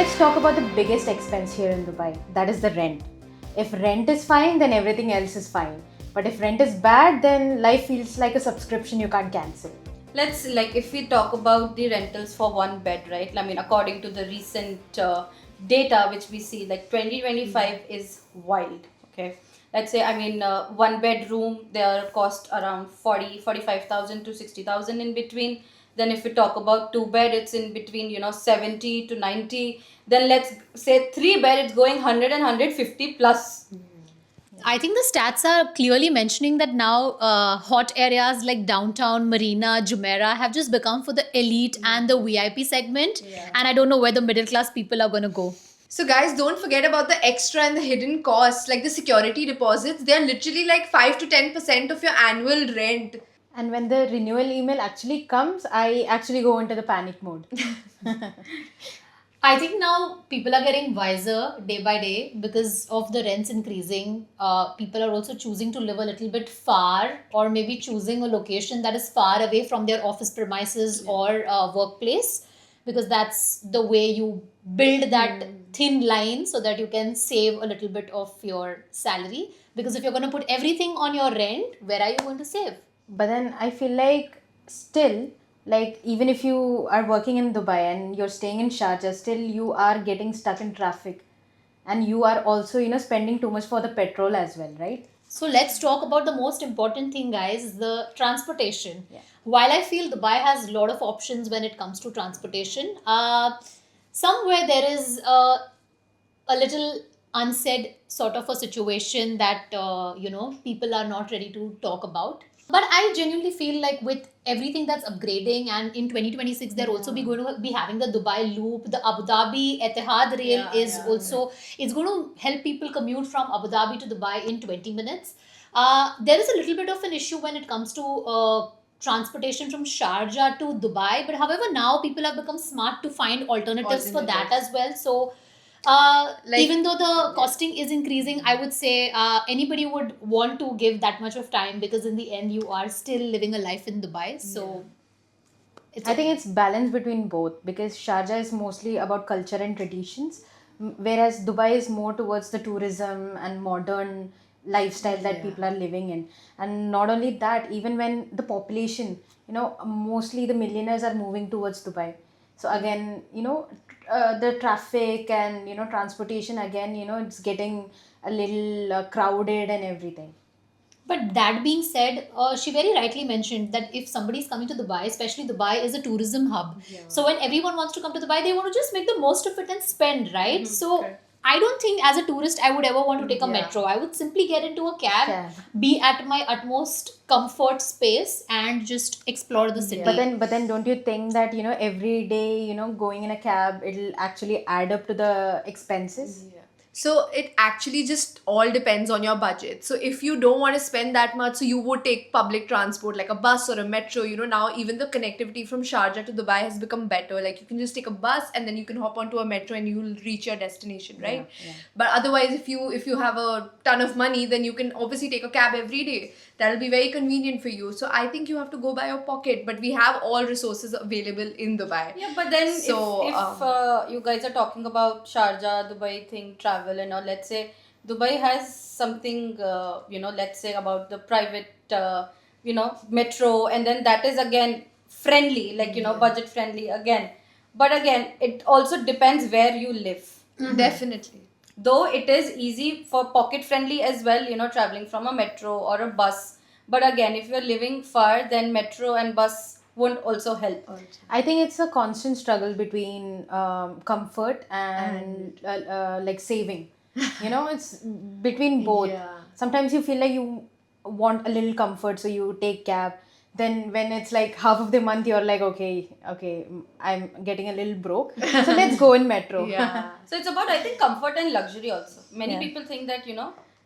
Let's talk about the biggest expense here in Dubai. That is the rent. If rent is fine, then everything else is fine. But if rent is bad, then life feels like a subscription you can't cancel. Let's like if we talk about the rentals for one bed, right? I mean, according to the recent data which we see, like 2025 is wild. Okay, let's say one bedroom there cost around 45,000 to 60,000 in between. Then if we talk about two bed, it's in between 70 to 90. Then let's say three bed, it's going 100 and 150 plus. I think the stats are clearly mentioning that now hot areas like downtown, Marina, Jumeirah have just become for the elite and the VIP segment. Yeah. And I don't know where the middle class people are going to go. So guys, don't forget about the extra and the hidden costs, like the security deposits. They're literally like 5 to 10% of your annual rent. And when the renewal email actually comes, I actually go into the panic mode. I think now people are getting wiser day by day because of the rents increasing. People are also choosing to live a little bit far, or maybe choosing a location that is far away from their office premises or workplace, because that's the way you build that thin line so that you can save a little bit of your salary. Because if you're going to put everything on your rent, where are you going to save? But then I feel like still, like even if you are working in Dubai and you're staying in Sharjah, still you are getting stuck in traffic. And you are also, spending too much for the petrol as well, right? So let's talk about the most important thing, guys, the transportation. Yeah. While I feel Dubai has a lot of options when it comes to transportation, somewhere there is a little unsaid sort of a situation that people are not ready to talk about. But I genuinely feel like with everything that's upgrading, and in 2026 they're also be going to be having the Dubai Loop, the Abu Dhabi Etihad Rail also it's going to help people commute from Abu Dhabi to Dubai in 20 minutes. There is a little bit of an issue when it comes to transportation from Sharjah to Dubai, but however now people have become smart to find alternatives for that as well. So even though the costing is increasing, I would say anybody would want to give that much of time, because in the end you are still living a life in Dubai. So I think it's balance between both, because Sharjah is mostly about culture and traditions, whereas Dubai is more towards the tourism and modern lifestyle that people are living in. And not only that, even when the population, mostly the millionaires are moving towards Dubai. So again, the traffic and, transportation again, it's getting a little crowded and everything. But that being said, she very rightly mentioned that if somebody is coming to Dubai, especially Dubai is a tourism hub. So when everyone wants to come to Dubai, they want to just make the most of it and spend, right? So I don't think as a tourist I would ever want to take a metro. I would simply get into a cab, be at my utmost comfort space and just explore the city. But then don't you think that, every day, going in a cab, it'll actually add up to the expenses? So it actually just all depends on your budget. So if you don't want to spend that much, so you would take public transport like a bus or a metro. Now even the connectivity from Sharjah to Dubai has become better. Like you can just take a bus and then you can hop onto a metro and you'll reach your destination, right? But otherwise, if you have a ton of money, then you can obviously take a cab every day. That'll be very convenient for you. So I think you have to go by your pocket. But we have all resources available in Dubai. Yeah, but then So, if you guys are talking about Sharjah, Dubai thing, travel and all, let's say Dubai has something, let's say about the private, metro, and then that is again friendly, like, budget friendly again. But again, it also depends where you live. Definitely. Though it is easy for pocket friendly as well, traveling from a metro or a bus. But again, if you're living far, then metro and bus won't also help. I think it's a constant struggle between comfort and like saving. It's between both. Sometimes you feel like you want a little comfort, so you take cab. Then when it's like half of the month, you're like, okay, I'm getting a little broke, so let's go in metro. So it's about, I think, comfort and luxury also. Many Yeah. people think that,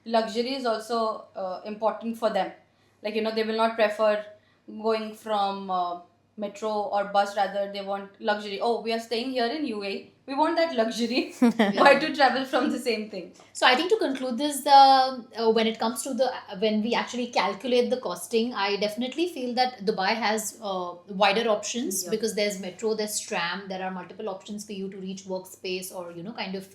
luxury is also important for them. Like, they will not prefer going from metro or bus, rather they want luxury. Oh, we are staying here in UAE. We want that luxury. Why to travel from the same thing? So I think to conclude this, when it comes to when we actually calculate the costing, I definitely feel that Dubai has wider options because there's metro, there's tram, there are multiple options for you to reach workspace or kind of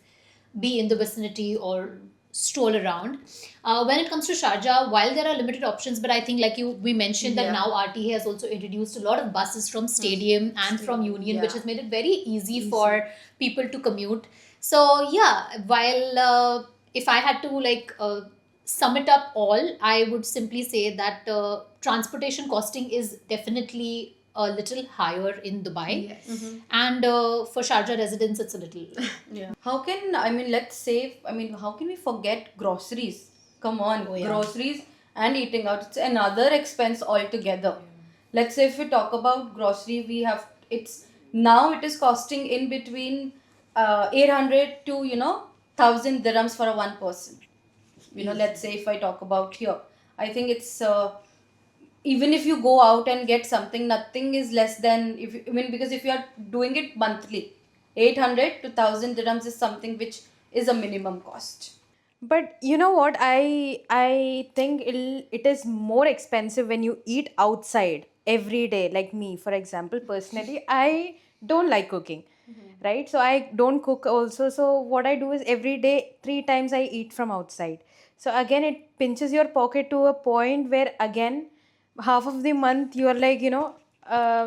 be in the vicinity or stroll around. When it comes to Sharjah, while there are limited options, but I think like we mentioned that now RTA has also introduced a lot of buses from Stadium and from Union, which has made it very easy for people to commute. So yeah, while if I had to sum it up all, I would simply say that transportation costing is definitely a little higher in Dubai, and for Sharjah residents, it's a little. Yeah. How can, I mean, let's say, I mean, how can we forget groceries? Come on, groceries and eating out. It's another expense altogether. Let's say if we talk about grocery, we have, it is costing in between 800 to, 1000 dirhams for a one person. Let's say if I talk about here, I think it's, even if you go out and get something, nothing is less than, because if you are doing it monthly, 800 to 1000 dirhams is something which is a minimum cost. But you know what? I think it is more expensive when you eat outside every day. Like me, for example, personally, I don't like cooking, right? So I don't cook also. So what I do is every day, 3 times I eat from outside. So again, it pinches your pocket to a point where again, half of the month you are like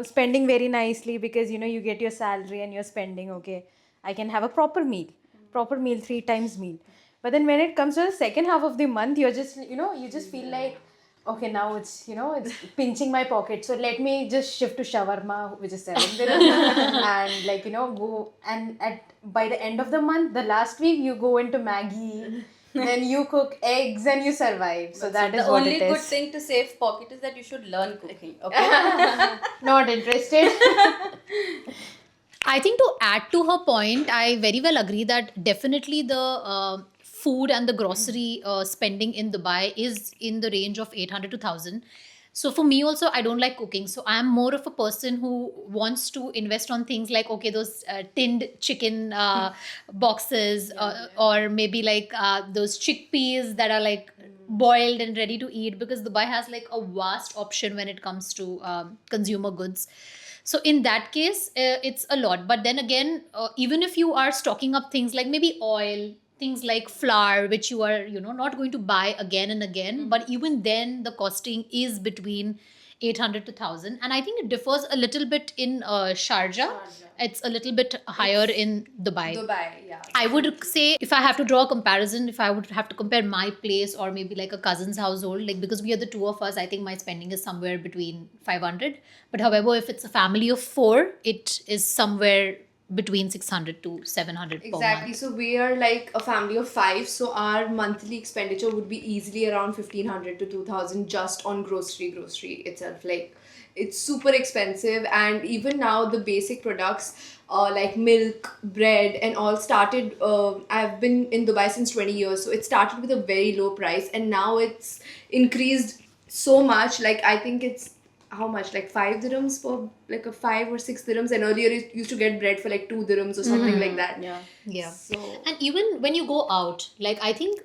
spending very nicely because you get your salary and you're spending. Okay, I can have a proper meal, 3 times meal. But then when it comes to the second half of the month, you're just, you just feel like, okay, now it's pinching my pocket. So let me just shift to shawarma, which is 7 dirham, and go. And by the end of the month, the last week, you go into Maggie, then you cook eggs and you survive. So that is the what only it good is. thing to save pocket is that you should learn cooking. Okay. Not interested. I think to add to her point, I very well agree that definitely the food and the grocery spending in Dubai is in the range of 800 to 1000. So for me also, I don't like cooking. So I'm more of a person who wants to invest on things like, okay, those tinned chicken boxes, or maybe those chickpeas that are like boiled and ready to eat, because Dubai has like a vast option when it comes to consumer goods. So in that case, it's a lot. But then again, even if you are stocking up things like maybe oil, things like flour, which you are not going to buy again and again, but even then the costing is between 800 to 1000, and I think it differs a little bit in Sharjah. It's a little bit higher in Dubai. Yeah. I would say, if I have to draw a comparison, if I would have to compare my place or maybe like a cousin's household, like because we are the two of us, I think my spending is somewhere between 500. But however, if it's a family of 4, it is somewhere between 600 to 700 per Exactly. month. So we are like a family of 5. So our monthly expenditure would be easily around 1500 to 2000 just on grocery itself. Like it's super expensive, and even now the basic products like milk, bread, and all started. I've been in Dubai since 20 years, so it started with a very low price, and now it's increased so much. Like I think it's how much, like 5 dirhams for like a 5 or 6 dirhams, and earlier you used to get bread for like 2 dirhams or something like that. Yeah. So And even when you go out, like I think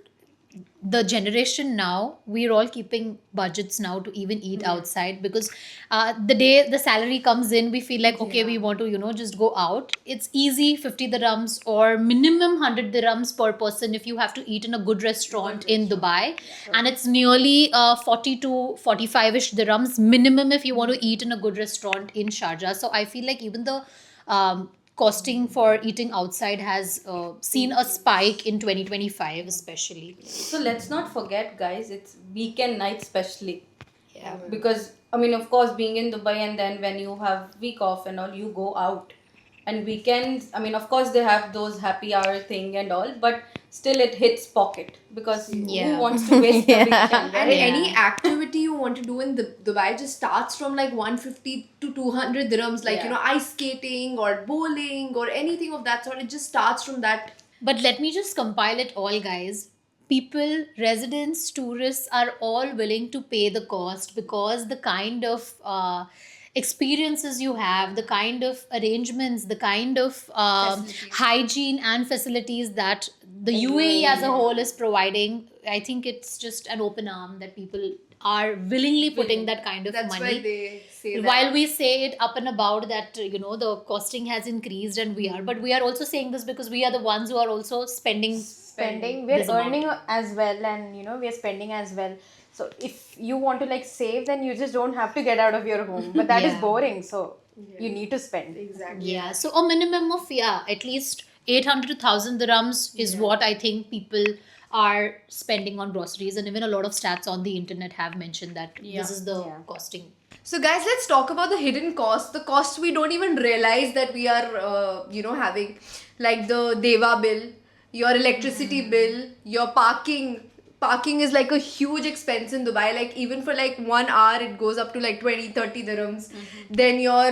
the generation now, we're all keeping budgets now to even eat outside, because the day the salary comes in, we feel like, okay, we want to just go out. It's easy, 50 dirhams or minimum 100 dirhams per person if you have to eat in a good restaurant in Dubai, and it's nearly 40 to 45ish dirhams minimum if you want to eat in a good restaurant in Sharjah. So I feel like even the costing for eating outside has seen a spike in 2025 especially. So let's not forget, guys, it's weekend night especially. Yeah. Because, I mean, of course, being in Dubai and then when you have week off and all, you go out. And weekends, I mean, of course, they have those happy hour thing and all, but still it hits pocket because Yeah. who wants to waste the weekend, and right? any activity you want to do in Dubai just starts from like 150 to 200 dirhams, like ice skating or bowling or anything of that sort. It just starts from that. But let me just compile it all, guys. People, residents, tourists are all willing to pay the cost, because the kind of experiences you have, the kind of arrangements, the kind of Facilities. hygiene and facilities that the In UAE as a UAE, whole is providing, I think it's just an open arm that people are willingly putting that kind of That's money. why they say that. While we say it up and about that the costing has increased, and but we are also saying this because we are the ones who are also spending. We're this amount. earning as well, and we're spending as well. So if you want to like save, then you just don't have to get out of your home, but that is Yeah. boring, so you need to spend. Exactly. Yeah, so a minimum of at least 800 to 1000 dirhams is what I think people are spending on groceries, and even a lot of stats on the internet have mentioned that this is the Yeah. costing. So guys, let's talk about the hidden costs, the costs we don't even realize that we are, having, like the Deva bill, your electricity bill, your parking. Parking is like a huge expense in Dubai. Like even for like 1 hour, it goes up to like 20-30 dirhams. Then your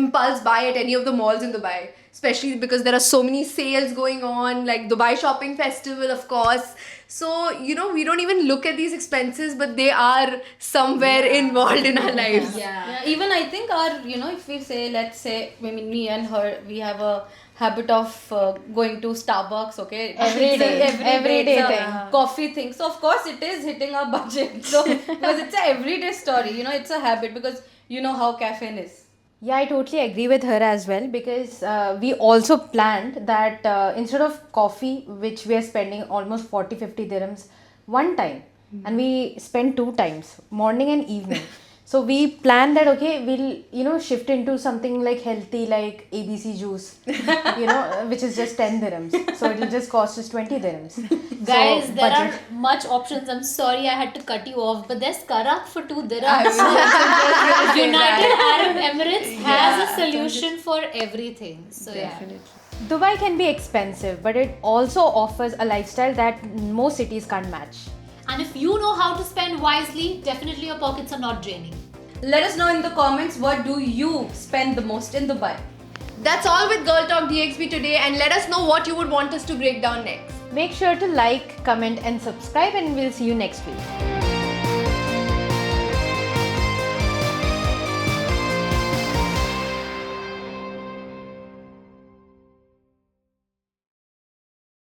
impulse buy at any of the malls in Dubai, especially because there are so many sales going on, like Dubai Shopping Festival, of course. So, we don't even look at these expenses, but they are somewhere involved in our lives. Yeah, even I think our, if we say, let's say, I mean, me and her, we have a habit of going to Starbucks, okay? Every It's a day. Every day it's a thing. coffee thing. So, of course, it is hitting our budget. So, because it's a everyday story, it's a habit because you know how caffeine is. Yeah, I totally agree with her as well, because we also planned that instead of coffee, which we are spending almost 40-50 dirhams one time, and we spend 2 times, morning and evening. So we planned that, okay, we'll shift into something like healthy, like ABC juice, which is just 10 dirhams. So it'll just cost us 20 dirhams. Guys, So, there budget. are much options. I'm sorry I had to cut you off, but there's Karak for 2 I dirhams. was just gonna say United that. Arab Emirates has a solution for everything. So yeah. Dubai can be expensive, but it also offers a lifestyle that most cities can't match. And if you know how to spend wisely, definitely your pockets are not draining. Let us know in the comments, what do you spend the most in Dubai? That's all with Girl Talk DXB today, and let us know what you would want us to break down next. Make sure to like, comment, and subscribe, and we'll see you next week.